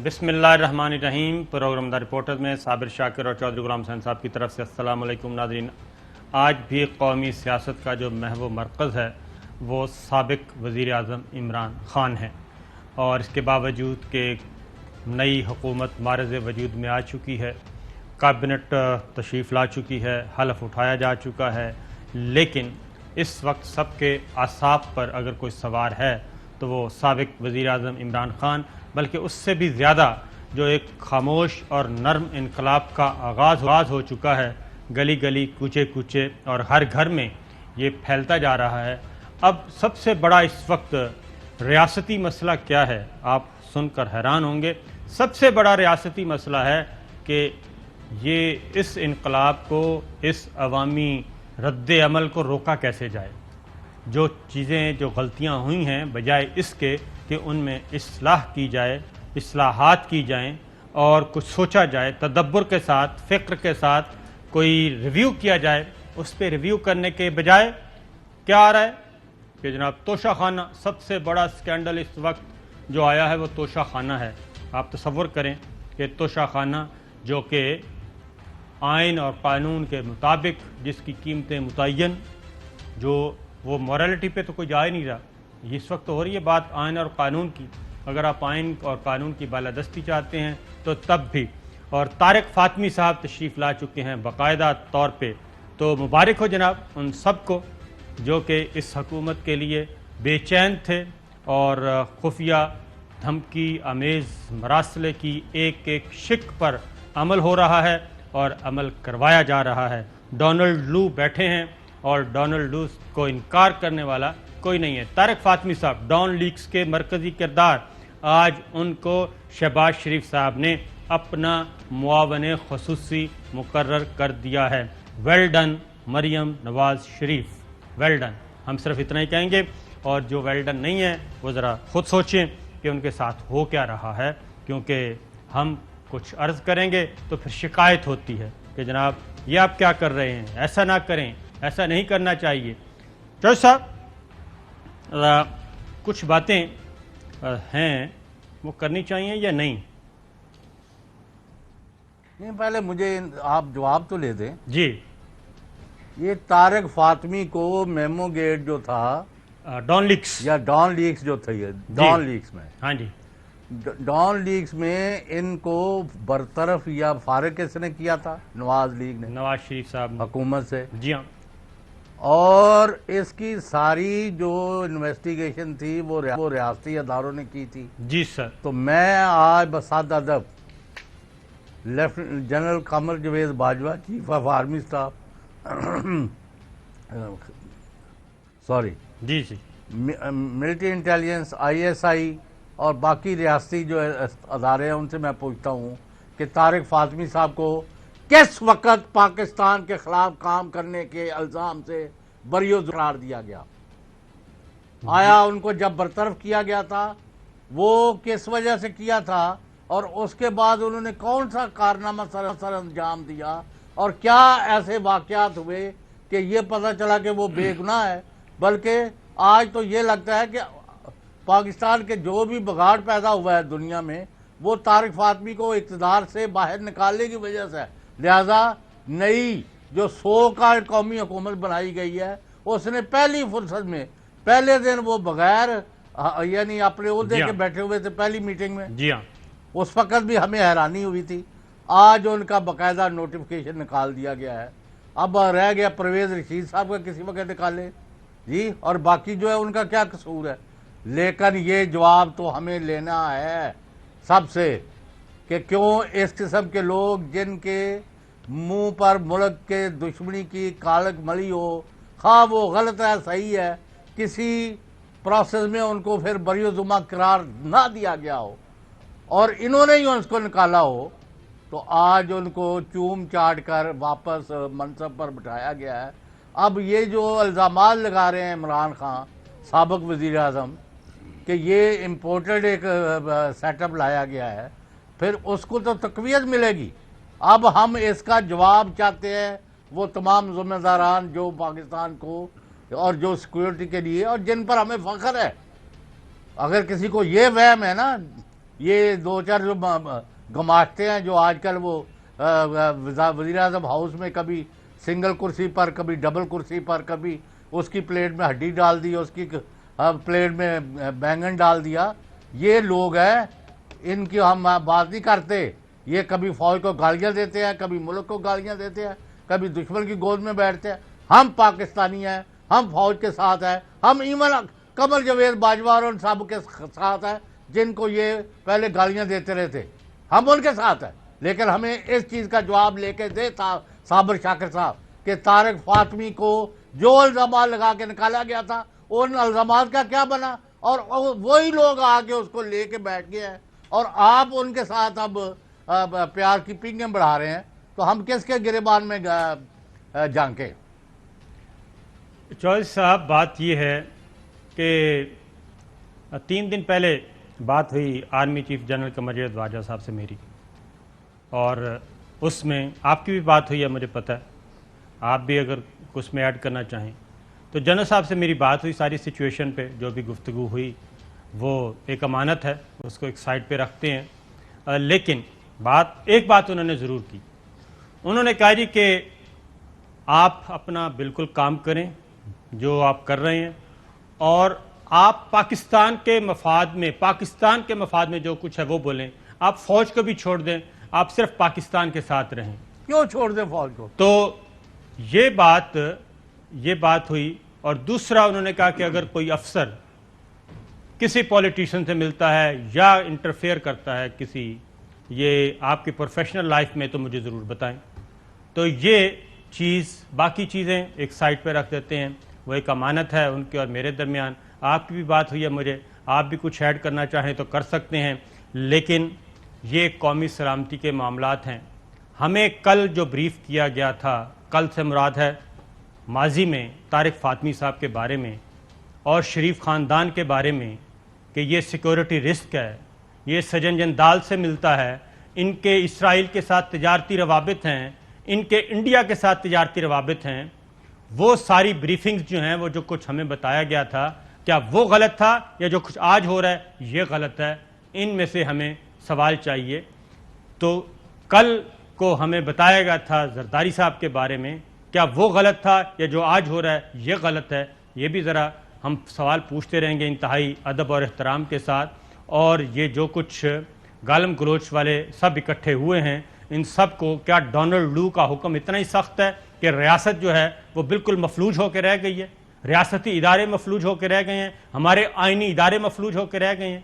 بسم اللہ الرحمن الرحیم۔ پروگرام دا رپورٹر میں صابر شاکر اور چودھری غلام حسین صاحب کی طرف سے السلام علیکم ناظرین۔ آج بھی قومی سیاست کا جو محور مرکز ہے وہ سابق وزیر اعظم عمران خان ہے، اور اس کے باوجود کہ نئی حکومت معرض وجود میں آ چکی ہے، کابینٹ تشریف لا چکی ہے، حلف اٹھایا جا چکا ہے، لیکن اس وقت سب کے اعصاب پر اگر کوئی سوار ہے تو وہ سابق وزیر اعظم عمران خان، بلکہ اس سے بھی زیادہ جو ایک خاموش اور نرم انقلاب کا آغاز ہو چکا ہے، گلی گلی کوچے کوچے اور ہر گھر میں یہ پھیلتا جا رہا ہے۔ اب سب سے بڑا اس وقت ریاستی مسئلہ کیا ہے، آپ سن کر حیران ہوں گے۔ سب سے بڑا ریاستی مسئلہ ہے کہ یہ اس انقلاب کو، اس عوامی رد عمل کو روکا کیسے جائے۔ جو چیزیں، جو غلطیاں ہوئی ہیں، بجائے اس کے کہ ان میں اصلاح کی جائے، اصلاحات کی جائیں اور کچھ سوچا جائے، تدبر کے ساتھ، فکر کے ساتھ کوئی ریویو کیا جائے، اس پہ ریویو کرنے کے بجائے کیا آ رہا ہے کہ جناب توشہ خانہ، سب سے بڑا سکینڈل اس وقت جو آیا ہے وہ توشہ خانہ ہے۔ آپ تصور کریں کہ توشہ خانہ جو کہ آئین اور قانون کے مطابق جس کی قیمتیں متعین، جو وہ مورالٹی پہ تو کوئی جا ہی نہیں رہا۔ اس وقت تو ہو رہی ہے بات آئین اور قانون کی، اگر آپ آئین اور قانون کی بالادستی چاہتے ہیں تو تب بھی۔ اور طارق فاطمی صاحب تشریف لا چکے ہیں باقاعدہ طور پہ، تو مبارک ہو جناب ان سب کو جو کہ اس حکومت کے لیے بے چین تھے اور خفیہ دھمکی آمیز مراسلے کی ایک ایک شک پر عمل ہو رہا ہے اور عمل کروایا جا رہا ہے۔ ڈونلڈ لو بیٹھے ہیں اور ڈونلڈ لو کو انکار کرنے والا کوئی نہیں ہے۔ طارق فاطمی صاحب ڈان لیکس کے مرکزی کردار، آج ان کو شہباز شریف صاحب نے اپنا معاون خصوصی مقرر کر دیا ہے۔ Well done Maryam Nawaz Sharif, well done, ہم صرف اتنا ہی کہیں گے۔ اور جو ویل ڈن نہیں ہے وہ ذرا خود سوچیں کہ ان کے ساتھ ہو کیا رہا ہے، کیونکہ ہم کچھ عرض کریں گے تو پھر شکایت ہوتی ہے کہ جناب یہ آپ کیا کر رہے ہیں، ایسا نہ کریں، ایسا نہیں کرنا چاہیے۔ چودھری صاحب کچھ باتیں ہیں وہ کرنی چاہیے یا نہیں؟ پہلے مجھے آپ جواب تو لے دیں۔ جی، یہ طارق فاطمی کو میمو گیٹ جو تھا، ڈان لیکس، یا ڈان لیکس جو تھی، ڈان لیکس میں، ہاں جی، ڈان لیکس میں ان کو برطرف یا فارغ کس نے کیا تھا؟ نواز لیگ نے، نواز شریف صاحب، حکومت سے۔ جی ہاں، اور اس کی ساری جو انویسٹیگیشن تھی وہ ریاستی اداروں نے کی تھی۔ جی سر۔ تو میں آج بساد ادب lieutenant general Qamar Javed Bajwa, chief of army staff, sorry, جی جی، military intelligence, I S I اور باقی ریاستی جو ادارے ہیں ان سے میں پوچھتا ہوں کہ طارق فاطمی صاحب کو کس وقت پاکستان کے خلاف کام کرنے کے الزام سے بری قرار دیا گیا؟ آیا ان کو جب برطرف کیا گیا تھا وہ کس وجہ سے کیا تھا، اور اس کے بعد انہوں نے کون سا کارنامہ سر انجام دیا، اور کیا ایسے واقعات ہوئے کہ یہ پتہ چلا کہ وہ بے گناہ ہے؟ بلکہ آج تو یہ لگتا ہے کہ پاکستان کے جو بھی بگاڑ پیدا ہوا ہے دنیا میں وہ طارق فاطمی کو اقتدار سے باہر نکالنے کی وجہ سے ہے۔ لہذا نئی جو سو کا قومی حکومت بنائی گئی ہے، اس نے پہلی فرصت میں پہلے دن وہ بغیر یعنی اپنے عہدے کے بیٹھے ہوئے تھے پہلی میٹنگ میں، جی ہاں، اس وقت بھی ہمیں حیرانی ہوئی تھی۔ آج ان کا باقاعدہ نوٹیفیکیشن نکال دیا گیا ہے۔ اب رہ گیا پرویز رشید صاحب کا کسی وقت نکالے جی، اور باقی جو ہے ان کا کیا قصور ہے۔ لیکن یہ جواب تو ہمیں لینا ہے سب سے کہ کیوں اس قسم کے لوگ جن کے منہ پر ملک کے دشمنی کی کالک ملی ہو، خواہ وہ غلط ہے صحیح ہے، کسی پروسیس میں ان کو پھر بری ذمہ قرار نہ دیا گیا ہو اور انہوں نے ہی اس کو نکالا ہو، تو آج ان کو چوم چاٹ کر واپس منصب پر بٹھایا گیا ہے۔ اب یہ جو الزامات لگا رہے ہیں عمران خان سابق وزیر اعظم کہ یہ امپورٹڈ ایک سیٹ اپ لایا گیا ہے، پھر اس کو تو تقویت ملے گی۔ اب ہم اس کا جواب چاہتے ہیں، وہ تمام ذمہ داران جو پاکستان کو اور جو سیکورٹی کے لیے اور جن پر ہمیں فخر ہے۔ اگر کسی کو یہ وہم ہے نا، یہ دو چار جو گماشتے ہیں جو آج کل وہ وزیر اعظم ہاؤس میں کبھی سنگل کرسی پر کبھی ڈبل کرسی پر کبھی اس کی پلیٹ میں ہڈی ڈال دی اس کی پلیٹ میں بینگن ڈال دیا، یہ لوگ ہیں، ان کی ہم بات نہیں کرتے. یہ کبھی فوج کو گالیاں دیتے ہیں، کبھی ملک کو گالیاں دیتے ہیں، کبھی دشمن کی گود میں بیٹھتے ہیں. ہم پاکستانی ہیں، ہم فوج کے ساتھ ہیں، ہم ایمن قمر جاوید باجوہ اور ان سب کے ساتھ ہیں جن کو یہ پہلے گالیاں دیتے رہتے، ہم ان کے ساتھ ہیں. لیکن ہمیں اس چیز کا جواب لے کے دے صابر شاکر صاحب کہ طارق فاطمی کو جو الزامات لگا کے نکالا گیا تھا ان الزامات کا کیا بنا، اور وہی لوگ آگے اس کو لے کے بیٹھ گئے ہیں اور آپ ان کے ساتھ اب پیار کی پنگیں بڑھا رہے ہیں. تو ہم کس کے گریبان میں جھانکیں؟ چودھری صاحب بات یہ ہے کہ 3 دن پہلے بات ہوئی army chief general Qamar Javed Bajwa صاحب سے میری، اور اس میں آپ کی بھی بات ہوئی ہے، مجھے پتہ ہے. آپ بھی اگر اس میں ایڈ کرنا چاہیں تو جنرل صاحب سے میری بات ہوئی ساری سچویشن پہ. جو بھی گفتگو ہوئی وہ ایک امانت ہے، اس کو ایک سائڈ پہ رکھتے ہیں. لیکن ایک بات انہوں نے ضرور کی. انہوں نے کہا جی کہ آپ اپنا بالکل کام کریں جو آپ کر رہے ہیں، اور آپ پاکستان کے مفاد میں جو کچھ ہے وہ بولیں. آپ فوج کو بھی چھوڑ دیں، آپ صرف پاکستان کے ساتھ رہیں. کیوں چھوڑ دیں فوج کو؟ تو یہ بات ہوئی. اور دوسرا انہوں نے کہا کہ اگر کوئی افسر کسی پولیٹیشین سے ملتا ہے یا انٹرفیئر کرتا ہے یہ آپ کی پروفیشنل لائف میں تو مجھے ضرور بتائیں. تو یہ باقی چیزیں ایک سائٹ پہ رکھ دیتے ہیں. وہ ایک امانت ہے ان کے اور میرے درمیان. آپ کی بھی بات ہوئی ہے مجھے، آپ بھی کچھ ایڈ کرنا چاہیں تو کر سکتے ہیں. لیکن یہ قومی سلامتی کے معاملات ہیں. ہمیں کل جو بریف کیا گیا تھا، کل سے مراد ہے ماضی میں طارق فاطمی صاحب کے بارے میں اور شریف خاندان کے بارے میں، کہ یہ سیکورٹی رسک ہے، یہ سجن جندال سے ملتا ہے، ان کے اسرائیل کے ساتھ تجارتی روابط ہیں، ان کے انڈیا کے ساتھ تجارتی روابط ہیں. وہ ساری بریفنگز جو ہیں، وہ جو کچھ ہمیں بتایا گیا تھا، کیا وہ غلط تھا یا جو کچھ آج ہو رہا ہے یہ غلط ہے؟ ان میں سے ہمیں سوال چاہیے. تو کل کو ہمیں بتایا گیا تھا زرداری صاحب کے بارے میں، کیا وہ غلط تھا یا جو آج ہو رہا ہے یہ غلط ہے؟ یہ بھی ذرا ہم سوال پوچھتے رہیں گے انتہائی ادب اور احترام کے ساتھ. اور یہ جو کچھ گالم گلوچ والے سب اکٹھے ہوئے ہیں، ان سب کو کیا ڈونلڈ لو کا حکم اتنا ہی سخت ہے کہ ریاست جو ہے وہ بالکل مفلوج ہو کے رہ گئی ہے؟ ریاستی ادارے مفلوج ہو کے رہ گئے ہیں، ہمارے آئینی ادارے مفلوج ہو کے رہ گئے ہیں.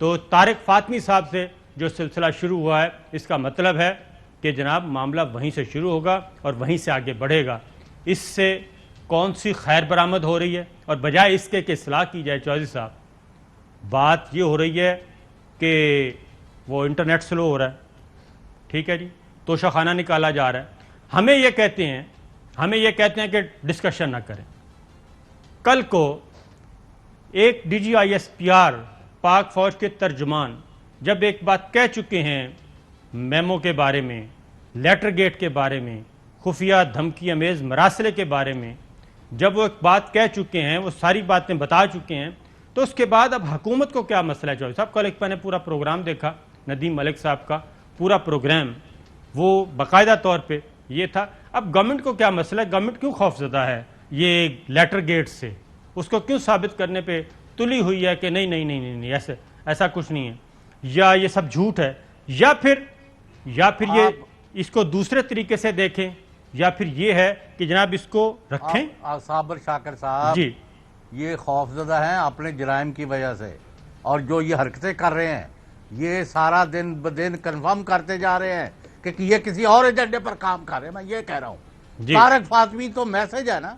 تو طارق فاطمی صاحب سے جو سلسلہ شروع ہوا ہے، اس کا مطلب ہے کہ جناب معاملہ وہیں سے شروع ہوگا اور وہیں سے آگے بڑھے گا. اس سے کون سی خیر برآمد ہو رہی ہے؟ اور بجائے اس کے کہ اصلاح کی جائے چودھری صاحب، بات یہ ہو رہی ہے کہ وہ انٹرنیٹ سلو ہو رہا ہے. ٹھیک ہے جی، توشہ خانہ نکالا جا رہا ہے. ہمیں یہ کہتے ہیں کہ ڈسکشن نہ کریں. کل کو ایک D G I S P R Pak فوج کے ترجمان جب ایک بات کہہ چکے ہیں میمو کے بارے میں، لیٹر گیٹ کے بارے میں، خفیہ دھمکی امیز مراسلے کے بارے میں، جب وہ ایک بات کہہ چکے ہیں، وہ ساری باتیں بتا چکے ہیں، تو اس کے بعد اب حکومت کو کیا مسئلہ ہے؟ چودھری صاحب کل ایک میں نے پورا پروگرام دیکھا ندیم ملک صاحب کا، پورا پروگرام وہ باقاعدہ طور پہ یہ تھا. اب گورنمنٹ کو کیا مسئلہ ہے؟ گورنمنٹ کیوں خوف زدہ ہے یہ لیٹر گیٹ سے؟ اس کو کیوں ثابت کرنے پہ تلی ہوئی ہے کہ نہیں ایسا کچھ نہیں ہے، یا یہ سب جھوٹ ہے، یا پھر یہ اس کو دوسرے طریقے سے دیکھیں، یا پھر یہ ہے کہ جناب اس کو رکھیں؟ صابر شاکر صاحب جی، یہ خوف زدہ ہیں اپنے جرائم کی وجہ سے، اور جو یہ حرکتیں کر رہے ہیں یہ سارا دن بدن کنفرم کرتے جا رہے ہیں کہ یہ کسی اور ایجنڈے پر کام کر رہے ہیں. میں یہ کہہ رہا ہوں طارق فاطمی تو میسج ہے نا.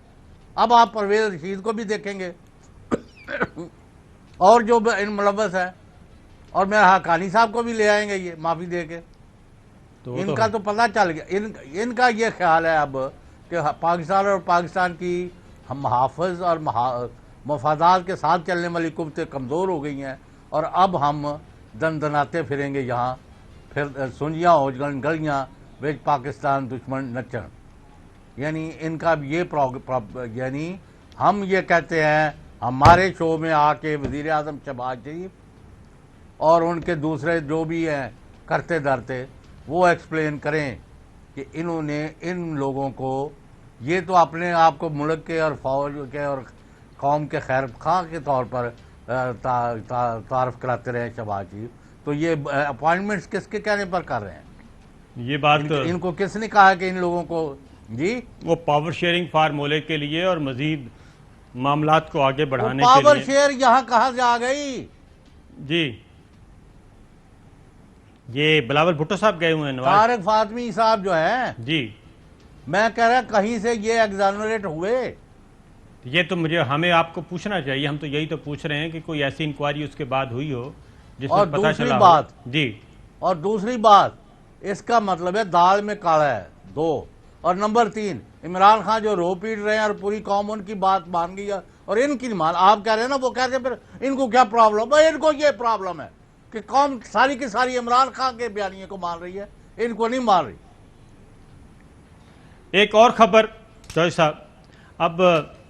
اب آپ پرویز رشید کو بھی دیکھیں گے اور جو ان ملوث ہے، اور میں حقانی صاحب کو بھی لے آئیں گے یہ معافی دے کے. ان کا تو پتہ چل گیا، ان کا یہ خیال ہے اب کہ پاکستان اور پاکستان کی ہم محافظ اور مفادات کے ساتھ چلنے والی قوتیں کمزور ہو گئی ہیں، اور اب ہم دناتے پھریں گے یہاں، پھر سنجیاں ہو گلیاں وچ پاکستان دشمن نچن. یعنی ان کا یہ یعنی ہم یہ کہتے ہیں، ہمارے شو میں آ کے وزیر اعظم شہباز شریف اور ان کے دوسرے جو بھی ہیں کرتے دھرتے وہ ایکسپلین کریں کہ انہوں نے ان لوگوں کو، یہ تو اپنے آپ کو ملک کے اور فوج کے اور قوم کے خیر خواہ کے طور پر تعارف کراتے رہے شہباز شریف، تو یہ اپوائنٹمنٹس کس کے کہنے پر کر رہے ہیں؟ یہ بات ان کو کس نے کہا کہ ان لوگوں کو جی وہ پاور شیئرنگ فارمولے کے لیے اور مزید معاملات کو آگے بڑھانے کے پاور لیے؟ شیئر یہاں کہاں سے آ گئی؟ جی یہ بلاول بھٹو صاحب گئے ہوئے ہیں نواز طارق فاطمی صاحب جو ہیں، جی، میں کہہ رہا کہیں سے یہ ایگزانریٹ ہوئے؟ یہ تو ہمیں آپ کو پوچھنا چاہیے، ہم تو یہی تو پوچھ رہے ہیں کہ کوئی ایسی انکوائری اس کے بعد ہوئی ہو جس میں اور پتہ دوسری چلا ہو۔ بات، جی اور دوسری بات، اس کا مطلب ہے دال میں کالا ہے، 2، اور نمبر 3 عمران خان جو رو پیٹ رہے ہیں اور پوری قوم ان کی بات مان گئی ہے اور ان کی نہیں مان، آپ کہہ رہے ہیں نا، وہ کہتے ہیں پھر ان کو کیا پرابلم ہے؟ ان کو یہ پرابلم ہے کہ قوم ساری کی ساری عمران خان کے بیانیے کو مان رہی ہے، ان کو نہیں مان رہی۔ ایک اور خبر جوئی صاحب، اب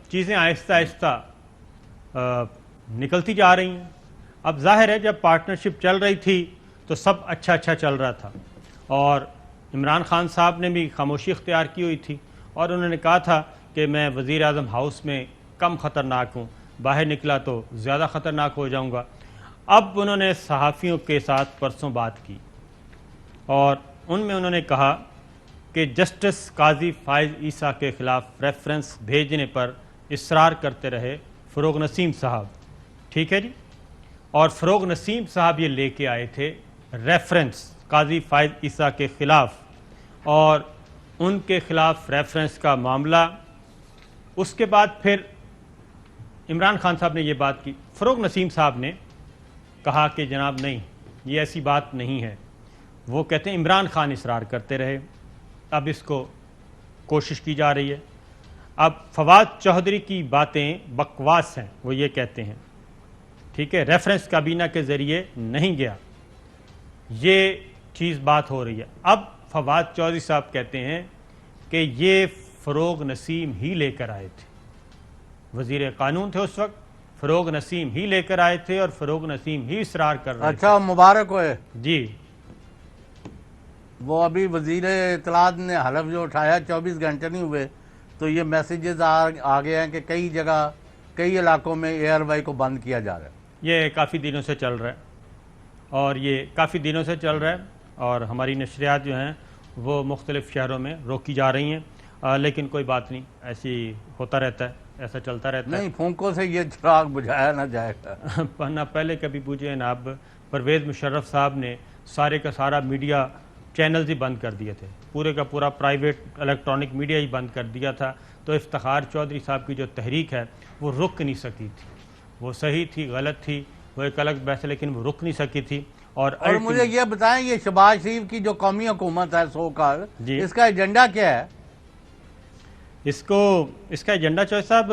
چیزیں آہستہ آہستہ نکلتی جا رہی ہیں۔ اب ظاہر ہے جب پارٹنرشپ چل رہی تھی تو سب اچھا چل رہا تھا، اور عمران خان صاحب نے بھی خاموشی اختیار کی ہوئی تھی اور انہوں نے کہا تھا کہ میں وزیر اعظم ہاؤس میں کم خطرناک ہوں، باہر نکلا تو زیادہ خطرناک ہو جاؤں گا۔ اب انہوں نے صحافیوں کے ساتھ پرسوں بات کی اور ان میں انہوں نے کہا کہ جسٹس قاضی فائز عیسیٰ کے خلاف ریفرنس بھیجنے پر اصرار کرتے رہے فروغ نسیم صاحب، ٹھیک ہے جی، اور فروغ نسیم صاحب یہ لے کے آئے تھے ریفرنس قاضی فائز عیسیٰ کے خلاف، اور ان کے خلاف ریفرنس کا معاملہ، اس کے بعد پھر عمران خان صاحب نے یہ بات کی، فروغ نسیم صاحب نے کہا کہ جناب نہیں، یہ ایسی بات نہیں ہے، وہ کہتے ہیں عمران خان اصرار کرتے رہے، اب اس کو کوشش کی جا رہی ہے۔ اب فواد چوہدری کی باتیں بکواس ہیں، وہ یہ کہتے ہیں، ٹھیک ہے، ریفرنس کابینہ کے ذریعے نہیں گیا، یہ چیز بات ہو رہی ہے۔ اب فواد چوہدری صاحب کہتے ہیں کہ یہ فروغ نسیم ہی لے کر آئے تھے، وزیر قانون تھے اس وقت، فروغ نسیم ہی لے کر آئے تھے اور فروغ نسیم ہی اصرار کر رہے تھے۔ اچھا، مبارک ہوئے۔ جی، وہ ابھی وزیر اطلاعات نے حلف جو اٹھایا 24 گھنٹے نہیں ہوئے تو یہ میسیجز آ گئے ہیں کہ کئی جگہ کئی علاقوں میں ایئر وائی کو بند کیا جا رہا ہے۔ یہ کافی دنوں سے چل رہا ہے اور ہماری نشریات جو ہیں وہ مختلف شہروں میں روکی جا رہی ہیں، لیکن کوئی بات نہیں، ایسی ہوتا رہتا ہے، ایسا چلتا رہتا ہے۔ نہیں، پھونکوں سے یہ چراغ بجھایا نہ جائے گا۔ نہ پہلے کبھی پوچھے نہ اب، پرویز مشرف صاحب نے سارے کا سارا میڈیا چینلز ہی بند کر دیے تھے، پورے کا پورا پرائیویٹ الیکٹرانک میڈیا ہی بند کر دیا تھا، تو افتخار چودھری صاحب کی جو تحریک ہے وہ رک نہیں سکی تھی، وہ صحیح تھی غلط تھی وہ ایک الگ بحث ہے، لیکن وہ رک نہیں سکی تھی۔ اور مجھے یہ بتائیں، یہ شہباز شریف کی جو قومی حکومت ہے سو کال، جی، اس کا ایجنڈا کیا ہے؟ اس کا ایجنڈا چوہدری صاحب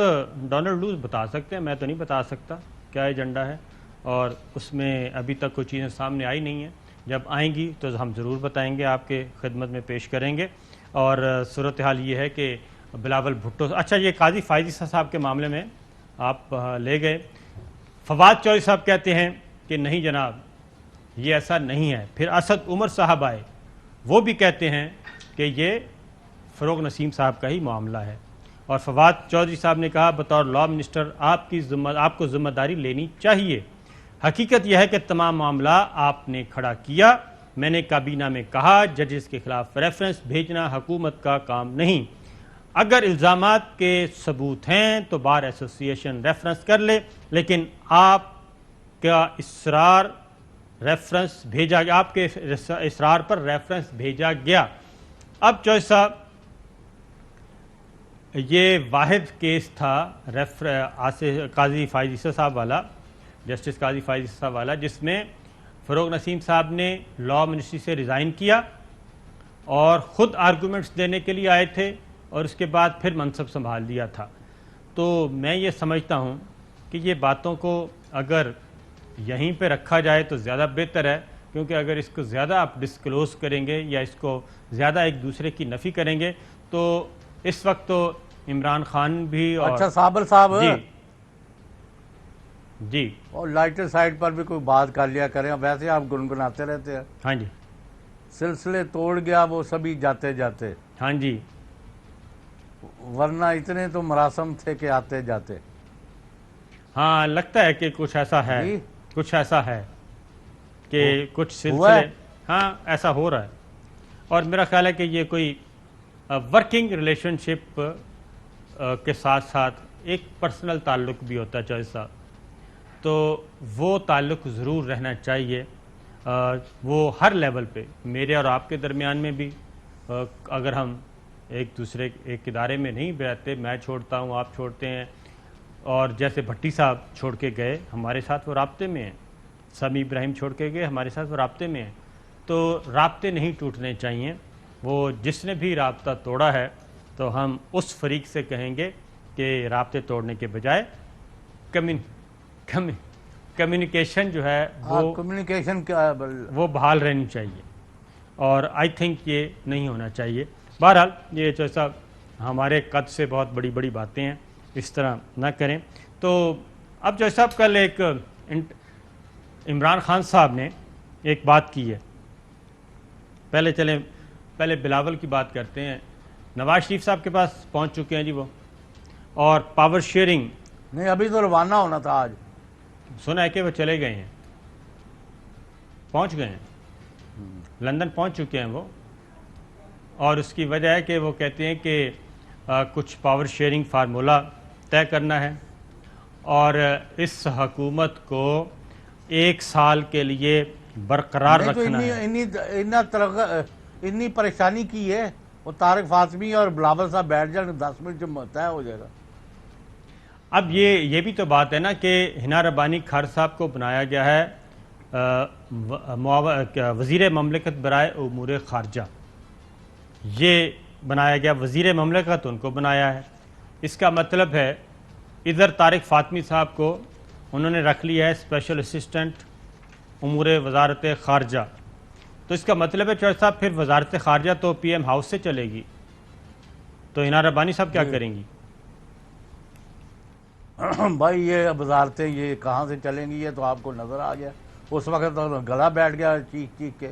ڈونلڈ لوز بتا سکتے ہیں، میں تو نہیں بتا سکتا کیا ایجنڈا ہے، اور اس میں ابھی تک کوئی چیزیں سامنے آئی نہیں ہیں، جب آئیں گی تو ہم ضرور بتائیں گے، آپ کے خدمت میں پیش کریں گے۔ اور صورتحال یہ ہے کہ بلاول بھٹو، اچھا یہ قاضی فائز عیسیٰ صاحب کے معاملے میں آپ لے گئے، فواد چوہدری صاحب کہتے ہیں کہ نہیں جناب یہ ایسا نہیں ہے، پھر اسد عمر صاحب آئے، وہ بھی کہتے ہیں کہ یہ فروغ نسیم صاحب کا ہی معاملہ ہے، اور فواد چوہدری صاحب نے کہا بطور لا منسٹر آپ کو ذمہ داری لینی چاہیے، حقیقت یہ ہے کہ تمام معاملہ آپ نے کھڑا کیا، میں نے کابینہ میں کہا ججز کے خلاف ریفرنس بھیجنا حکومت کا کام نہیں، اگر الزامات کے ثبوت ہیں تو بار ایسوسی ایشن ریفرنس کر لے، لیکن آپ کا اصرار ریفرنس بھیجا گیا، آپ کے اصرار پر ریفرنس بھیجا گیا۔ اب چوہدری صاحب یہ واحد کیس تھا قاضی فائز عیسیٰ صاحب والا، جسٹس قاضی فائز عیسیٰ صاحب والا، جس میں فروغ نسیم صاحب نے لا منسٹری سے ریزائن کیا اور خود آرگومنٹس دینے کے لیے آئے تھے اور اس کے بعد پھر منصب سنبھال لیا تھا۔ تو میں یہ سمجھتا ہوں کہ یہ باتوں کو اگر یہیں پہ رکھا جائے تو زیادہ بہتر ہے، کیونکہ اگر اس کو زیادہ آپ ڈسکلوز کریں گے یا اس کو زیادہ ایک دوسرے کی نفی کریں گے تو اس وقت تو عمران خان بھی اور اچھا صابر صاحب، جی جی اور لائٹر سائڈ پر بھی کوئی بات کر لیا کریں. ویسے آپ گنگناتے رہتے ہیں. ہاں جی سلسلے توڑ گیا وہ سبھی جاتے جاتے, ہاں جی ورنہ اتنے تو مراسم تھے کہ آتے جاتے. ہاں لگتا ہے کہ کچھ ایسا ہے, جی کچھ ایسا ہے کہ کچھ ہوا ہے. سلسلے, ہاں ایسا ہو رہا ہے. اور میرا خیال ہے کہ یہ کوئی ورکنگ ریلیشن شپ کے ساتھ ساتھ ایک پرسنل تعلق بھی ہوتا ہے چوہدری صاحب, تو وہ تعلق ضرور رہنا چاہیے. وہ ہر لیول پہ, میرے اور آپ کے درمیان میں بھی, اگر ہم ایک دوسرے ایک ادارے میں نہیں رہتے, میں چھوڑتا ہوں آپ چھوڑتے ہیں, اور جیسے بھٹی صاحب چھوڑ کے گئے ہمارے ساتھ وہ رابطے میں ہیں, سمیع ابراہیم چھوڑ کے گئے ہمارے ساتھ وہ رابطے میں ہیں, تو رابطے نہیں ٹوٹنے چاہیے. وہ جس نے بھی رابطہ توڑا ہے تو ہم اس فریق سے کہیں گے کہ رابطے توڑنے کے بجائے کمیونیکیشن جو ہے کمیونیکیشن وہ بحال رہنی چاہیے, اور آئی تھنک یہ نہیں ہونا چاہیے. بہرحال یہ چوہدری صاحب ہمارے قد سے بہت بڑی بڑی باتیں ہیں, اس طرح نہ کریں. تو اب چوہدری صاحب کل ایک عمران خان صاحب نے ایک بات کی ہے, پہلے بلاول کی بات کرتے ہیں. نواز شریف صاحب کے پاس پہنچ چکے ہیں جی وہ, اور پاور شیئرنگ نہیں, ابھی تو روانہ ہونا تھا آج. سنا ہے کہ وہ چلے گئے ہیں, پہنچ گئے ہیں, لندن پہنچ چکے ہیں وہ, اور اس کی وجہ ہے کہ وہ کہتے ہیں کہ کچھ پاور شیئرنگ فارمولہ طے کرنا ہے, اور اس حکومت کو 1 سال کے لیے برقرار رکھنا ہے. اتنی پریشانی کی ہے, وہ طارق فاطمی اور بلاول صاحب بیٹھ جائیں 10 منٹ جو طے ہو جائے گا. اب یہ بھی تو بات ہے نا کہ ہنا ربانی کھار صاحب کو بنایا گیا ہے وزیر مملکت برائے امور خارجہ, یہ بنایا گیا وزیر مملکت, ان کو بنایا ہے. اس کا مطلب ہے ادھر طارق فاطمی صاحب کو انہوں نے رکھ لیا ہے اسپیشل اسسٹنٹ امور وزارت خارجہ. تو اس کا مطلب ہے چوہدری صاحب پھر وزارت خارجہ تو پی ایم ہاؤس سے چلے گی, تو ہنا ربانی صاحب کیا کریں گی؟ بھائی یہ وزارتیں یہ کہاں سے چلیں گی, یہ تو آپ کو نظر آ گیا. اس وقت تو گلا بیٹھ گیا چیخ چیخ کے.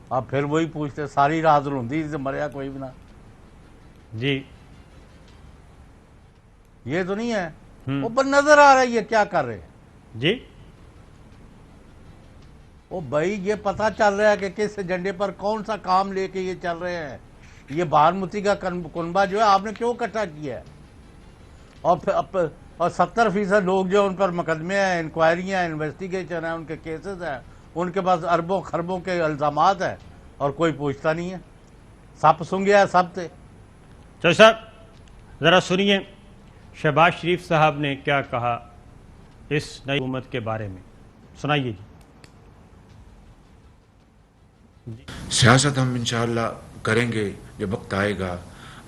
اب پھر وہی پوچھتے, ساری رات روندی سے مریا کوئی بھی نہ. جی یہ تو نہیں ہے, وہ پر نظر آ رہا ہے یہ کیا کر رہے ہیں. جی وہ بھائی یہ پتہ چل رہا ہے کہ کس ایجنڈے پر کون سا کام لے کے یہ چل رہے ہیں. یہ بہارمتی کا کنبہ جو ہے آپ نے کیوں اکٹھا کیا ہے, اور 70% لوگ جو ان پر مقدمے ہیں, انکوائریاں ہیں, انویسٹیگیشن ہیں, ان کے کیسز ہیں, ان کے پاس اربوں خربوں کے الزامات ہیں, اور کوئی پوچھتا نہیں ہے. سپ سنگیا ہے سب تھے. چوہدری صاحب ذرا سنیے شہباز شریف صاحب نے کیا کہا اس نئی حکومت کے بارے میں, سنائیے جی. سیاست ہم انشاءاللہ کریں گے جب وقت آئے گا,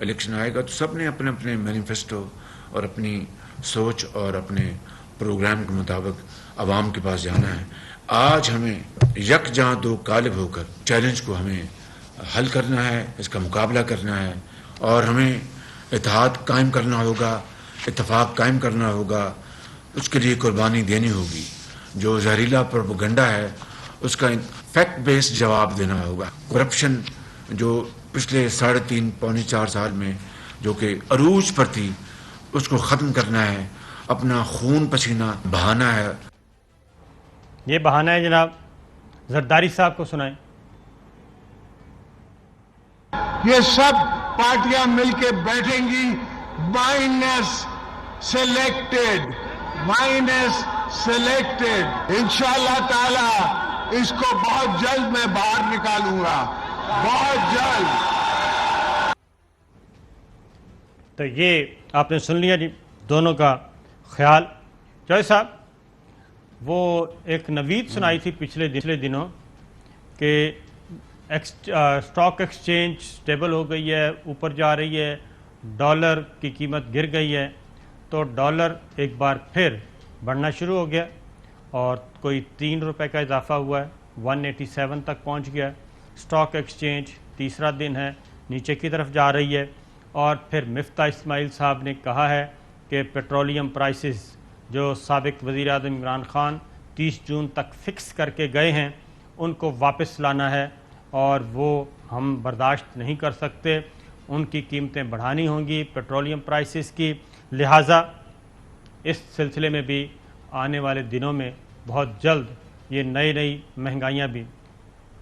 الیکشن آئے گا, تو سب نے اپنے اپنے مینیفیسٹو اور اپنی سوچ اور اپنے پروگرام کے مطابق عوام کے پاس جانا ہے. آج ہمیں یکجاں دو قالب ہو کر چیلنج کو ہمیں حل کرنا ہے, اس کا مقابلہ کرنا ہے, اور ہمیں اتحاد قائم کرنا ہوگا, اتفاق قائم کرنا ہوگا. اس کے لیے قربانی دینی ہوگی. جو زہریلا پروپیگنڈا ہے اس کا فیکٹ بیسڈ جواب دینا ہوگا. کرپشن جو پچھلے 3.5 پونے 4 سال میں جو کہ عروج پر تھی, اس کو ختم کرنا ہے, اپنا خون پسینہ بہانا ہے. یہ بہانہ ہے جناب, زرداری صاحب کو سنائیں. یہ سب پارٹیاں مل کے بیٹھیں گی, مائنس سلیکٹڈ. انشاءاللہ تعالی اس کو بہت جلد میں باہر نکالوں گا, بہت جلد. تو یہ آپ نے سن لیا جی دونوں کا خیال. چوہدری صاحب وہ ایک نوید سنائی تھی پچھلے دنوں کہ اسٹاک ایکسچینج سٹیبل ہو گئی ہے, اوپر جا رہی ہے, ڈالر کی قیمت گر گئی ہے, تو ڈالر ایک بار پھر بڑھنا شروع ہو گیا, اور کوئی 3 روپے کا اضافہ ہوا ہے, 187 تک پہنچ گیا. اسٹاک ایکسچینج تیسرا دن ہے نیچے کی طرف جا رہی ہے. اور پھر مفتاح اسماعیل صاحب نے کہا ہے کہ پیٹرولیم پرائسز جو سابق وزیر اعظم عمران خان 30 جون تک فکس کر کے گئے ہیں ان کو واپس لانا ہے، اور وہ ہم برداشت نہیں کر سکتے۔ ان کی قیمتیں بڑھانی ہوں گی پیٹرولیم پرائسز کی، لہٰذا اس سلسلے میں بھی آنے والے دنوں میں بہت جلد یہ نئی مہنگائیاں بھی۔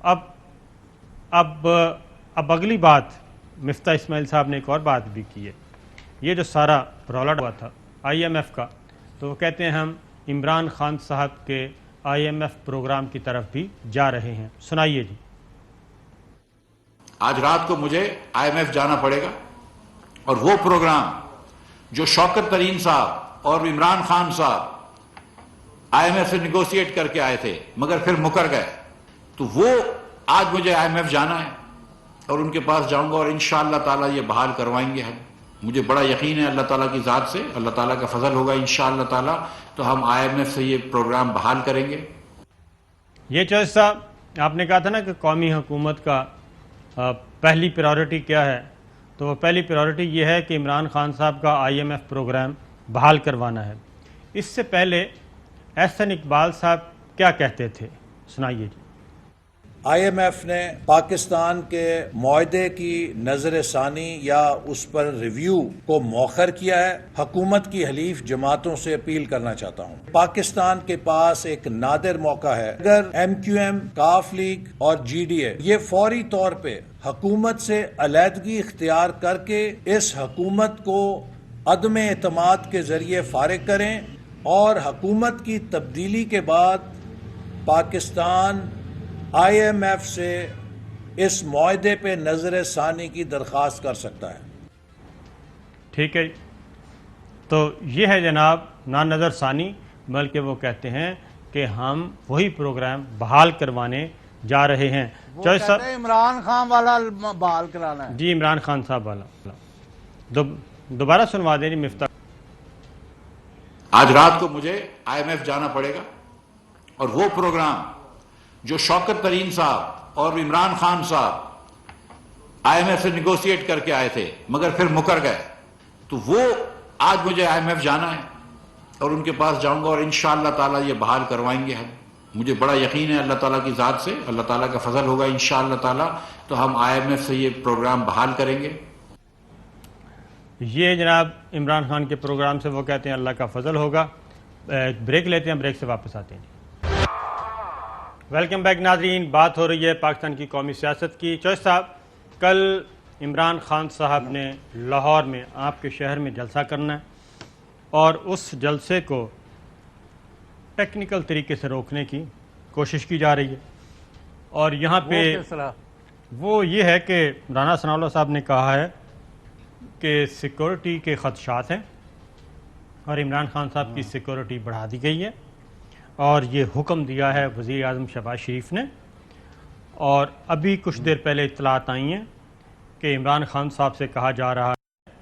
اب اگلی بات مفتاح اسماعیل صاحب نے ایک اور بات بھی کی ہے، یہ جو سارا رولا ہوا تھا IMF کا، تو وہ کہتے ہیں ہم عمران خان صاحب کے IMF پروگرام کی طرف بھی جا رہے ہیں، سنائیے جی۔ آج رات کو مجھے IMF جانا پڑے گا، اور وہ پروگرام جو شوکت ترین صاحب اور عمران خان صاحب IMF سے نیگوشیٹ کر کے آئے تھے مگر پھر مکر گئے، تو وہ آج مجھے IMF جانا ہے اور ان کے پاس جاؤں گا، اور انشاءاللہ تعالیٰ یہ بحال کروائیں گے ہم۔ مجھے بڑا یقین ہے اللہ تعالیٰ کی ذات سے، اللہ تعالیٰ کا فضل ہوگا انشاءاللہ تعالیٰ، تو ہم IMF سے یہ پروگرام بحال کریں گے۔ یہ چوہدری صاحب آپ نے کہا تھا نا کہ قومی حکومت کا پہلی پریورٹی کیا ہے، تو وہ پہلی پریورٹی یہ ہے کہ عمران خان صاحب کا IMF پروگرام بحال کروانا ہے۔ اس سے پہلے احسن اقبال صاحب کیا کہتے تھے، سنائیے جی۔ IMF نے پاکستان کے معاہدے کی نظر ثانی یا اس پر ریویو کو مؤخر کیا ہے۔ حکومت کی حلیف جماعتوں سے اپیل کرنا چاہتا ہوں، پاکستان کے پاس ایک نادر موقع ہے، اگر MQM، کاف لیگ اور GDA یہ فوری طور پہ حکومت سے علیحدگی اختیار کر کے اس حکومت کو عدم اعتماد کے ذریعے فارغ کریں، اور حکومت کی تبدیلی کے بعد پاکستان IMF سے اس معاہدے پہ نظر ثانی کی درخواست کر سکتا ہے۔ ٹھیک ہے، تو یہ ہے جناب نہ نظر ثانی، بلکہ وہ کہتے ہیں کہ ہم وہی پروگرام بحال کروانے جا رہے ہیں۔ وہ کہتے ہیں عمران خان والا بحال کرانا ہے۔ جی عمران خان صاحب والا دوبارہ سنوا دیں جی مفتاح۔ آج رات کو مجھے IMF جانا پڑے گا، اور وہ پروگرام جو شوکت ترین صاحب اور عمران خان صاحب IMF سے نیگوشیٹ کر کے آئے تھے مگر پھر مکر گئے، تو وہ آج مجھے IMF جانا ہے اور ان کے پاس جاؤں گا، اور انشاءاللہ تعالیٰ یہ بحال کروائیں گے ہم۔ مجھے بڑا یقین ہے اللہ تعالیٰ کی ذات سے، اللہ تعالیٰ کا فضل ہوگا انشاءاللہ تعالیٰ، تو ہم IMF سے یہ پروگرام بحال کریں گے۔ یہ جناب عمران خان کے پروگرام سے وہ کہتے ہیں اللہ کا فضل ہوگا۔ بریک لیتے ہیں، بریک سے واپس آتے ہیں۔ ویلکم بیک ناظرین، بات ہو رہی ہے پاکستان کی قومی سیاست کی۔ چوہدری صاحب، کل عمران خان صاحب نے لاہور میں آپ کے شہر میں جلسہ کرنا ہے، اور اس جلسے کو ٹیکنیکل طریقے سے روکنے کی کوشش کی جا رہی ہے، اور یہاں پہ وہ یہ ہے کہ رانا ثناء اللہ صاحب نے کہا ہے کہ سیکورٹی کے خدشات ہیں، اور عمران خان صاحب کی سیکورٹی بڑھا دی گئی ہے، اور یہ حکم دیا ہے وزیر اعظم شہباز شریف نے۔ اور ابھی کچھ دیر پہلے اطلاعات آئی ہیں کہ عمران خان صاحب سے کہا جا رہا ہے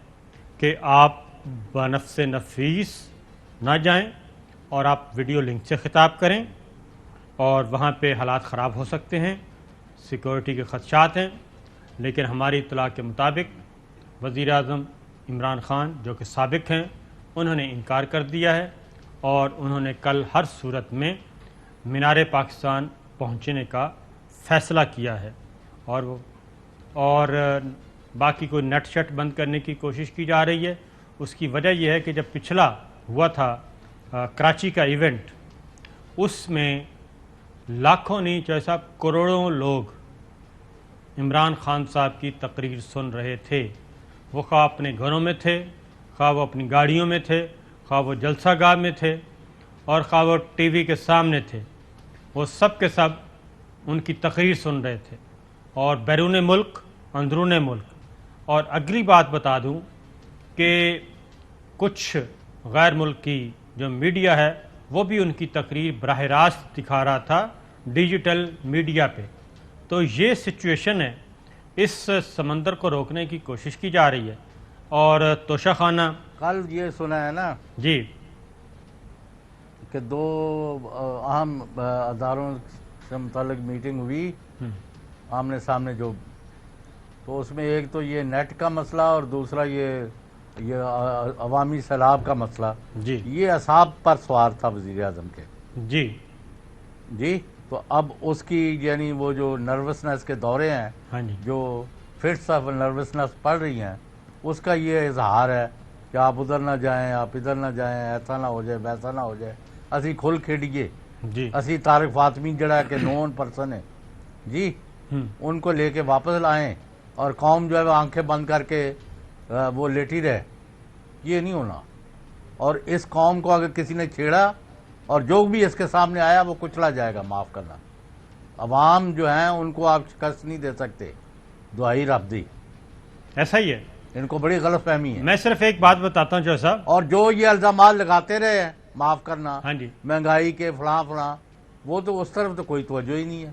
کہ آپ بنفس نفیس نہ جائیں، اور آپ ویڈیو لنک سے خطاب کریں، اور وہاں پہ حالات خراب ہو سکتے ہیں، سیکورٹی کے خدشات ہیں۔ لیکن ہماری اطلاع کے مطابق وزیر اعظم عمران خان جو کہ سابق ہیں، انہوں نے انکار کر دیا ہے، اور انہوں نے کل ہر صورت میں مینار پاکستان پہنچنے کا فیصلہ کیا ہے، اور باقی کوئی نٹ شٹ بند کرنے کی کوشش کی جا رہی ہے۔ اس کی وجہ یہ ہے کہ جب پچھلا ہوا تھا کراچی کا ایونٹ، اس میں لاکھوں نہیں چوہدری صاحب کروڑوں لوگ عمران خان صاحب کی تقریر سن رہے تھے۔ وہ خواہ اپنے گھروں میں تھے، خواہ وہ اپنی گاڑیوں میں تھے، خواہ وہ جلسہ گاہ میں تھے، اور خواہ وہ ٹی وی کے سامنے تھے، وہ سب کے سب ان کی تقریر سن رہے تھے، اور بیرون ملک، اندرون ملک۔ اور اگلی بات بتا دوں کہ کچھ غیر ملکی جو میڈیا ہے وہ بھی ان کی تقریر براہ راست دکھا رہا تھا ڈیجیٹل میڈیا پہ۔ تو یہ سچویشن ہے، اس سمندر کو روکنے کی کوشش کی جا رہی ہے۔ اور توشہ خانہ کل یہ سنا ہے نا جی کہ دو اہم اداروں سے متعلق میٹنگ ہوئی آمنے سامنے، جو تو اس میں ایک تو یہ نیٹ کا مسئلہ اور دوسرا یہ یہ عوامی سیلاب کا مسئلہ جی یہ اعصاب پر سوار تھا وزیر اعظم کے جی جی. تو اب اس کی یعنی وہ جو نروسنس کے دورے ہیں ہاں جی جو فٹس آف نروسنس پڑ رہی ہیں اس کا یہ اظہار ہے کہ آپ ادھر نہ جائیں آپ ادھر نہ جائیں ایسا نہ ہو جائے ویسا نہ ہو جائے. اسی کھل کھیڑیے جی اسی طارق فاطمی جڑا کہ نون پرسن ہے جی ان کو لے کے واپس لائیں اور قوم جو ہے وہ آنکھیں بند کر کے وہ لیٹی رہے. یہ نہیں ہونا. اور اس قوم کو اگر کسی نے چھیڑا اور جو بھی اس کے سامنے آیا وہ کچلا جائے گا. معاف کرنا عوام جو ہیں ان کو آپ شکست نہیں دے سکتے. دعائی رب دی ایسا ہی ہے. ان کو بڑی غلط فہمی ہے. میں صرف ایک بات بتاتا ہوں جو صاحب, اور جو یہ الزامات لگاتے رہے ہیں معاف کرنا ہاں جی مہنگائی کے فلاں فلاں وہ تو اس طرف تو کوئی توجہ ہی نہیں ہے.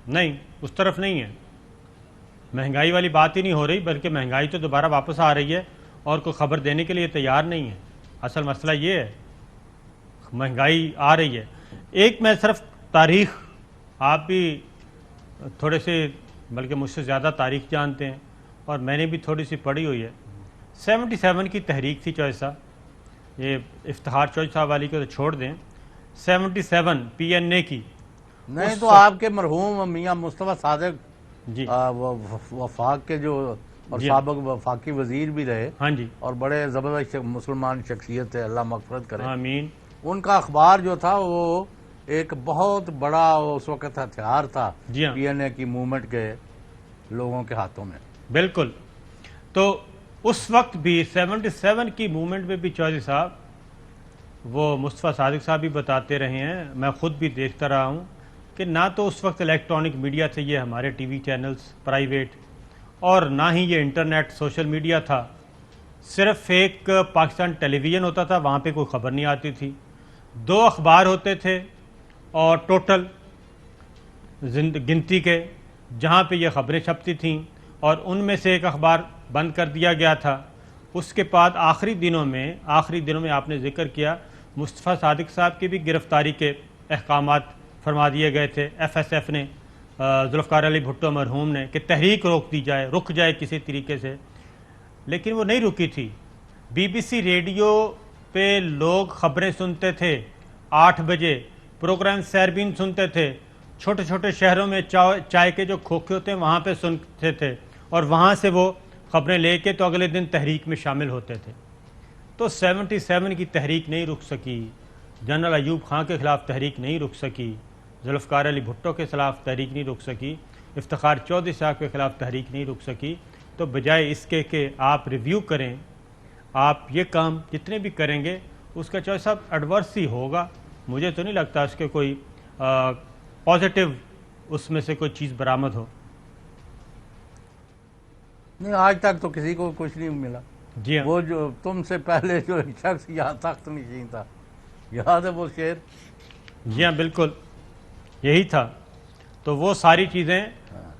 نہیں اس طرف نہیں ہے, مہنگائی والی بات ہی نہیں ہو رہی, بلکہ مہنگائی تو دوبارہ واپس آ رہی ہے اور کوئی خبر دینے کے لیے تیار نہیں ہے. اصل مسئلہ یہ ہے مہنگائی آ رہی ہے. ایک میں صرف تاریخ, آپ بھی تھوڑے سے بلکہ مجھ سے زیادہ تاریخ جانتے ہیں اور میں نے بھی تھوڑی سی پڑھی ہوئی ہے. 77 کی تحریک تھی چوہدری صاحب, یہ افتخار چوہدری صاحب والی کو تو چھوڑ دیں. 77 PNA کی نہیں تو آپ کے مرحوم میاں مصطفیٰ صادق جی وفاق کے جو اور جی سابق وفاقی وزیر بھی رہے ہاں جی اور بڑے زبردست مسلمان شخصیت تھے, اللہ مغفرت کرے. آمین. ان کا اخبار جو تھا وہ ایک بہت بڑا اس وقت ہتھیار تھا جی ہاں PNA کی موومنٹ کے لوگوں کے ہاتھوں میں. بالکل. تو اس وقت بھی 77 کی موومنٹ میں بھی چوہدری صاحب, وہ مصطفیٰ صادق صاحب بھی بتاتے رہے ہیں, میں خود بھی دیکھتا رہا ہوں کہ نہ تو اس وقت الیکٹرانک میڈیا تھے یہ ہمارے ٹی وی چینلز پرائیویٹ, اور نہ ہی یہ انٹرنیٹ سوشل میڈیا تھا. صرف ایک پاکستان ٹیلی ویژن ہوتا تھا, وہاں پہ کوئی خبر نہیں آتی تھی. 2 اخبار ہوتے تھے اور ٹوٹل گنتی کے جہاں پہ یہ خبریں چھپتی تھیں, اور ان میں سے ایک اخبار بند کر دیا گیا تھا. اس کے بعد آخری دنوں میں آپ نے ذکر کیا مصطفیٰ صادق صاحب کی بھی گرفتاری کے احکامات فرما دیے گئے تھے FSF نے, ذوالفقار علی بھٹو مرحوم نے, کہ تحریک روک دی جائے, رک جائے کسی طریقے سے. لیکن وہ نہیں رکی تھی. BBC ریڈیو پہ لوگ خبریں سنتے تھے 8 بجے, پروگرام سیربین سنتے تھے, چھوٹے چھوٹے شہروں میں چائے کے جو کھوکھے ہوتے ہیں وہاں پہ سنتے تھے, اور وہاں سے وہ خبریں لے کے تو اگلے دن تحریک میں شامل ہوتے تھے. تو 77 کی تحریک نہیں رک سکی, جنرل ایوب خان کے خلاف تحریک نہیں رک سکی, ذوالفقار علی بھٹو کے خلاف تحریک نہیں رک سکی, افتخار چوہدری صاحب کے خلاف تحریک نہیں رک سکی. تو بجائے اس کے کہ آپ ریویو کریں, آپ یہ کام جتنے بھی کریں گے اس کا چوہدری صاحب ایڈورس ہی ہوگا. مجھے تو نہیں لگتا اس کے کوئی پازیٹیو اس میں سے کوئی چیز برآمد ہو. نہیں آج تک تو کسی کو کچھ نہیں ملا. جی ہاں وہ جو تم سے پہلے جو شخص یہاں تخت نشین تھا, یاد ہے وہ شعر؟ جی ہاں بالکل یہی تھا. تو وہ ساری چیزیں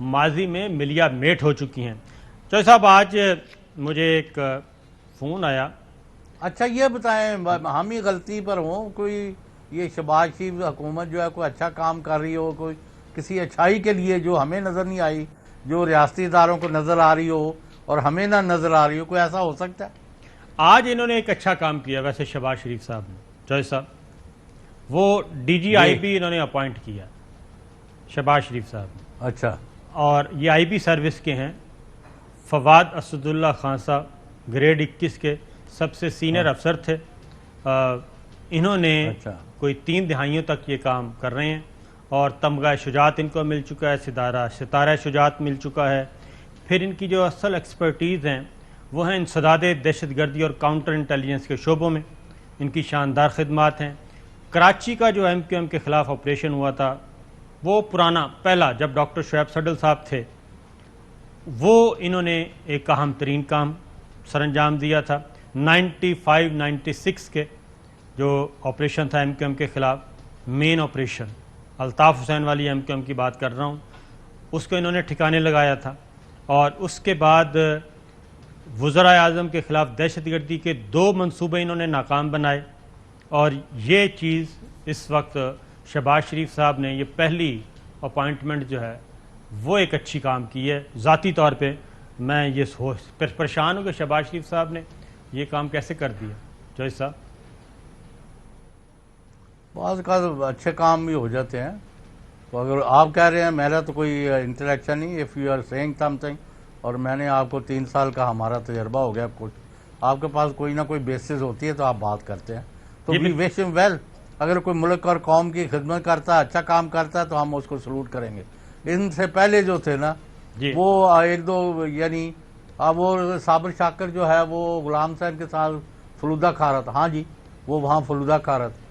ماضی میں ملیا میٹ ہو چکی ہیں. چوہدری صاحب آج مجھے ایک فون آیا. اچھا یہ بتائیں, ہم ہی غلطی پر ہوں, کوئی یہ شہباز شریف حکومت جو ہے کوئی اچھا کام کر رہی ہو, کوئی کسی اچھائی کے لیے جو ہمیں نظر نہیں آئی, جو ریاستی اداروں کو نظر آ رہی ہو اور ہمیں نہ نظر آ رہی ہو, کوئی ایسا ہو سکتا ہے؟ آج انہوں نے ایک اچھا کام کیا ویسے شہباز شریف صاحب نے. چوہدری صاحب وہ DGIB انہوں نے اپوائنٹ کیا شہباز شریف صاحب نے, اچھا, اور یہ IB سروس کے ہیں. فواد اسد اللہ خان صاحب گریڈ 21 کے سب سے سینئر افسر تھے. انہوں نے اچھا, کوئی 3 دہائیوں تک یہ کام کر رہے ہیں, اور تمغہ شجاعت ان کو مل چکا ہے, ستارہ شجاعت مل چکا ہے. پھر ان کی جو اصل ایکسپرٹیز ہیں وہ ہیں انسداد دہشت گردی اور کاؤنٹر انٹیلیجنس کے شعبوں میں, ان کی شاندار خدمات ہیں. کراچی کا جو MQM کے خلاف آپریشن ہوا تھا وہ پرانا پہلا جب ڈاکٹر شعیب صڈل صاحب تھے, وہ انہوں نے ایک اہم ترین کام سر انجام دیا تھا. 95-96 کے جو آپریشن تھا MQM کے خلاف, مین آپریشن الطاف حسین والی MQM کی بات کر رہا ہوں, اس کو انہوں نے ٹھکانے لگایا تھا. اور اس کے بعد وزراء اعظم کے خلاف دہشت گردی کے 2 منصوبے انہوں نے ناکام بنائے. اور یہ چیز اس وقت شہباز شریف صاحب نے یہ پہلی اپوائنٹمنٹ جو ہے وہ ایک اچھی کام کی ہے. ذاتی طور پہ میں یہ پریشان ہوں کہ شہباز شریف صاحب نے یہ کام کیسے کر دیا جوش صاحب؟ بعض کا اچھے کام بھی ہو جاتے ہیں. تو اگر آپ کہہ رہے ہیں میرا تو کوئی انٹلیکچن نہیں, if you are seeing something, اور میں نے آپ کو 3 سال کا ہمارا تجربہ ہو گیا, کچھ آپ کے پاس کوئی نہ کوئی بیسس ہوتی ہے تو آپ بات کرتے ہیں. تو وی وش ہم ویل. اگر کوئی ملک اور قوم کی خدمت کرتا ہے, اچھا کام کرتا ہے, تو ہم اس کو سلوٹ کریں گے. ان سے پہلے جو تھے نا وہ ایک دو, یعنی اب وہ صابر شاکر جو ہے وہ غلام حسین کے ساتھ فلودہ کھا رہا تھا. ہاں جی, وہ وہاں فلودہ کھا رہا تھا.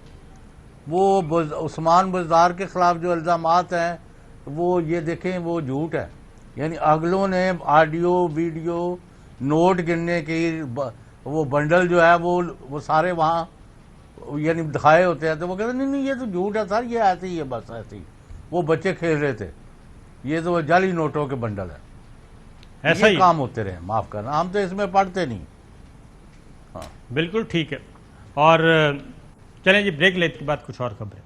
وہ عثمان بزدار کے خلاف جو الزامات ہیں وہ یہ دیکھیں وہ جھوٹ ہے. یعنی اگلوں نے آڈیو ویڈیو نوٹ گننے کی وہ بنڈل جو ہے وہ سارے وہاں یعنی دکھائے ہوتے ہیں, تو وہ کہتے ہیں نہیں یہ تو جھوٹ ہے سر, یہ ایسے ہی ہے, بس ایسے ہی وہ بچے کھیل رہے تھے, یہ تو جعلی نوٹوں کے بنڈل ہے. ایسا ہی کام ہوتے رہے, معاف کرنا, ہم تو اس میں پڑھتے نہیں. ہاں بالکل ٹھیک ہے. اور چلیں جی بریک لیتے کے بعد کچھ اور خبریں.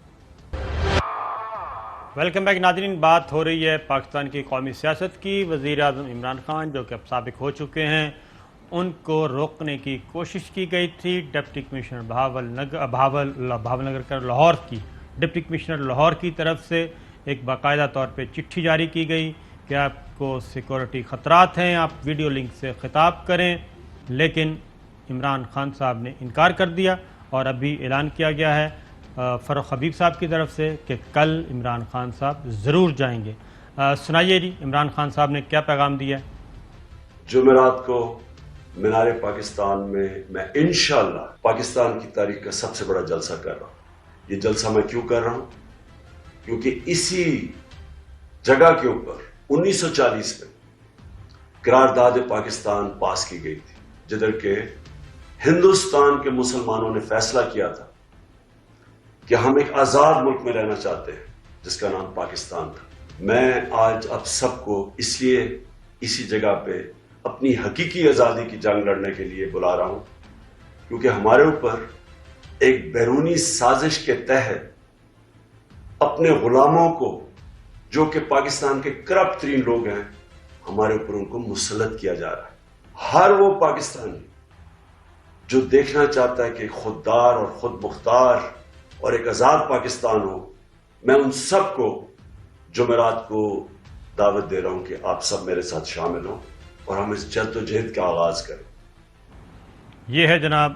ویلکم بیک ناظرین. بات ہو رہی ہے پاکستان کی قومی سیاست کی. وزیر اعظم عمران خان جو کہ اب سابق ہو چکے ہیں, ان کو روکنے کی کوشش کی گئی تھی. ڈپٹی کمشنر بھاول نگر کا لاہور کی ڈپٹی کمشنر لاہور کی طرف سے ایک باقاعدہ طور پہ چٹھی جاری کی گئی کہ آپ کو سیکورٹی خطرات ہیں, آپ ویڈیو لنک سے خطاب کریں, لیکن عمران خان صاحب نے انکار کر دیا. اور ابھی اعلان کیا گیا ہے فاروق حبیب صاحب کی طرف سے کہ کل عمران خان صاحب ضرور جائیں گے. سنائیے جی عمران خان صاحب نے کیا پیغام دیا ہے. جمعرات کو مینار پاکستان میں انشاءاللہ پاکستان کی تاریخ کا سب سے بڑا جلسہ کر رہا ہوں. یہ جلسہ میں کیوں کر رہا ہوں؟ کیونکہ اسی جگہ کے اوپر 1940 میں قرارداد پاکستان پاس کی گئی تھی, جدھر کے ہندوستان کے مسلمانوں نے فیصلہ کیا تھا کہ ہم ایک آزاد ملک میں رہنا چاہتے ہیں جس کا نام پاکستان تھا. میں آج اب سب کو اس لیے اسی جگہ پہ اپنی حقیقی آزادی کی جنگ لڑنے کے لیے بلا رہا ہوں, کیونکہ ہمارے اوپر ایک بیرونی سازش کے تحت اپنے غلاموں کو, جو کہ پاکستان کے کرپٹ ترین لوگ ہیں, ہمارے اوپر ان کو مسلط کیا جا رہا ہے. ہر وہ پاکستانی جو دیکھنا چاہتا ہے کہ خوددار اور خود مختار اور ایک آزاد پاکستان ہو, میں ان سب کو جمعرات کو دعوت دے رہا ہوں کہ آپ سب میرے ساتھ شامل ہوں اور ہم اس جدوجہد کا آغاز کریں. یہ ہے جناب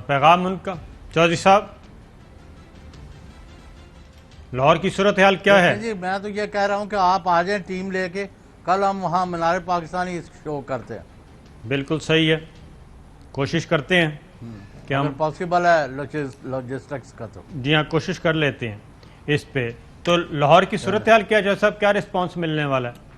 پیغام ان کا. چودھری صاحب لاہور کی صورتحال کیا ہے؟ جی میں تو یہ کہہ رہا ہوں کہ آپ آ جائیں ٹیم لے کے, کل ہم وہاں مینار پاکستانی شو کرتے ہیں. بالکل صحیح ہے, کوشش کرتے ہیں کہ ہم پاسبل ہے لاجسٹکس کا. تو جی ہاں کوشش کر لیتے ہیں اس پہ. تو لاہور کی صورتحال کیا ہے صاحب, کیا رسپانس ملنے والا ہے؟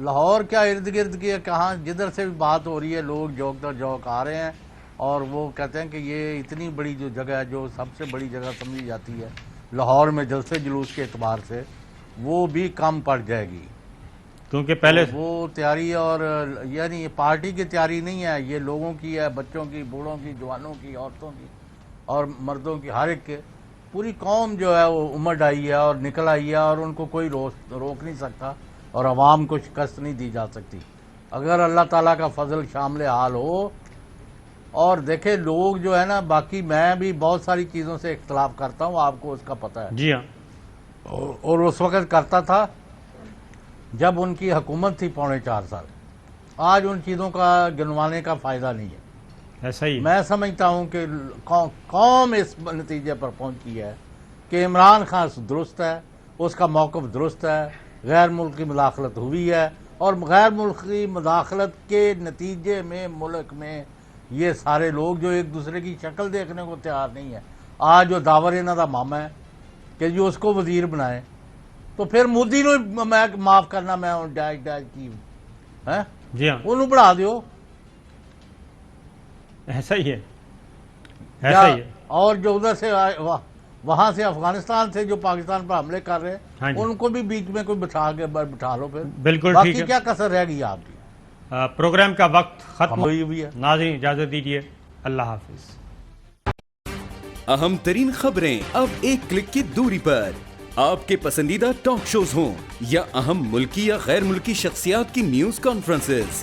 لاہور کیا ارد گرد کی کہاں جدھر سے بھی بات ہو رہی ہے, لوگ جوک در جوک آ رہے ہیں اور وہ کہتے ہیں کہ یہ اتنی بڑی جو جگہ ہے, جو سب سے بڑی جگہ سمجھی جاتی ہے لاہور میں جلسے جلوس کے اعتبار سے, وہ بھی کم پڑ جائے گی. کیونکہ پہلے وہ تیاری, اور یعنی یہ پارٹی کی تیاری نہیں ہے, یہ لوگوں کی ہے, بچوں کی, بوڑھوں کی, جوانوں کی, عورتوں کی اور مردوں کی, ہر ایک کے. پوری قوم جو ہے وہ امڈ آئی ہے اور نکل آئی ہے, اور ان کو کوئی روک نہیں سکتا, اور عوام کو شکست نہیں دی جا سکتی اگر اللہ تعالیٰ کا فضل شامل حال ہو. اور دیکھیں لوگ جو ہے نا, باقی میں بھی بہت ساری چیزوں سے اختلاف کرتا ہوں, آپ کو اس کا پتہ ہے. جی ہاں, اور اس وقت کرتا تھا جب ان کی حکومت تھی 4.5 سال. آج ان چیزوں کا گنوانے کا فائدہ نہیں ہے. ایسا ہی میں سمجھتا ہوں کہ قوم اس نتیجے پر پہنچی ہے کہ عمران خان درست ہے, اس کا موقف درست ہے, غیر ملکی مداخلت ہوئی ہے, اور غیر ملکی مداخلت کے نتیجے میں ملک میں یہ سارے لوگ جو ایک دوسرے کی شکل دیکھنے کو تیار نہیں ہے. آج جو داور انہوں دا ماما ہے کہ جو اس کو وزیر بنائے, تو پھر مودی نو میں معاف کرنا, میں ڈیج کی ہے, جی ہاں انہوں بڑھا دیو. ایسا ہی ہے, ایسا ہی ہے. اور جو ادھر سے وہاں سے افغانستان سے جو پاکستان پر حملے کر رہے ہیں, ان کو بھی بیچ میں کوئی بٹھا لو. پھر بالکل ٹھیک باقی ہے. کیا کسر رہ گئی آپ کی؟ پروگرام کا وقت ختم ہوئی ہوئی ہے. ناظرین اجازت دیجیے, اللہ حافظ. اہم ترین خبریں اب ایک کلک کی دوری پر. آپ کے پسندیدہ ٹاک شوز ہوں یا اہم ملکی یا غیر ملکی شخصیات کی نیوز کانفرنسز,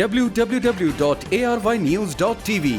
www.arYnews.tv।